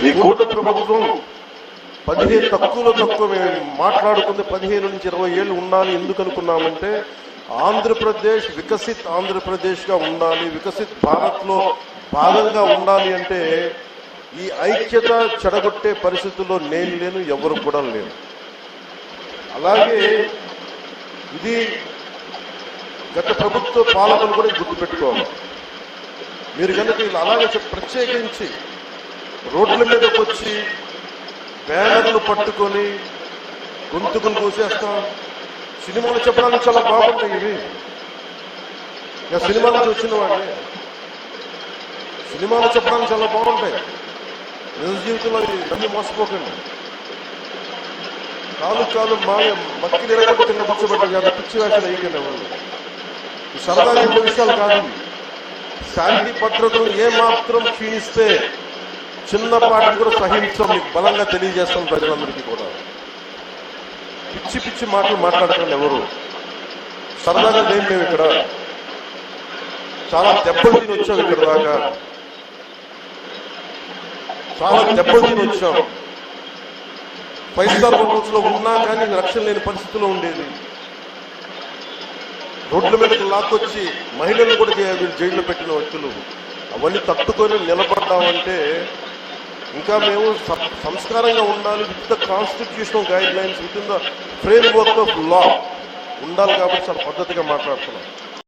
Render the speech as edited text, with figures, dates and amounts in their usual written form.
ఈ కూటమి ప్రభుత్వం 15 తక్కువ మేము మాట్లాడుకుంటే 15 నుంచి 20 ఏళ్ళు ఉండాలి. ఎందుకు అనుకున్నామంటే ఆంధ్రప్రదేశ్ వికసిత్ ఆంధ్రప్రదేశ్గా ఉండాలి, వికసిత్ భారత్లో భాగంగా ఉండాలి అంటే ఈ ఐక్యత చెడగొట్టే పరిస్థితుల్లో నేను లేను, ఎవరు కూడా లేను. అలాగే ఇది గత ప్రభుత్వ పాలకులు కూడా గుర్తుపెట్టుకోవాలి. మీరు కనుక ఇలా అలాగే ప్రత్యేకించి రోడ్ల మీదకి వచ్చి బ్యానర్లు పట్టుకొని గొంతుకులు కోసేస్తాం. సినిమాలు చెప్పడానికి చాలా బాగుంటాయి ఇవి. సినిమాల నుంచి వచ్చిన వాడిని సినిమాలు చెప్పడానికి చాలా బాగుంటాయి. నిజ జీవితంలో అన్ని మోసపోకండి. కాలు మక్కి నిలబడి కింద కూర్చోబెట్టారు. పిచ్చి వేషాలు వేయకండి వాళ్ళు. సరదాగా ఇంకో విషయాలు కాదు. శాంతి భద్రతలు ఏమాత్రం క్షీణిస్తే చిన్నపాటిని కూడా సహించడం మీకు బలంగా తెలియజేస్తాం ప్రజలందరికీ కూడా. పిచ్చి పిచ్చి మాటలు మాట్లాడకండి ఎవరు. సరదాగా లేం మేము ఇక్కడ. చాలా దెబ్బలు తిని వచ్చాం ఇక్కడ దాకా. చాలా దెబ్బలు తిని వచ్చాం. 5 స్టార్ హోటల్స్ లో ఉన్నా కానీ రక్షణ లేని పరిస్థితిలో ఉండేది. రోడ్ల మీదకి లాక్కొచ్చి మహిళలు కూడా జైల్లో పెట్టిన వ్యక్తులు. అవన్నీ తట్టుకొని నిలబడ్డామంటే ఇంకా మేము సంస్కారంగా ఉండాలి. With the constitutional guide lines, with in the frame work of law ఉండాలి. కాబట్టి చాలా పద్ధతిగా మాట్లాడుతున్నాం.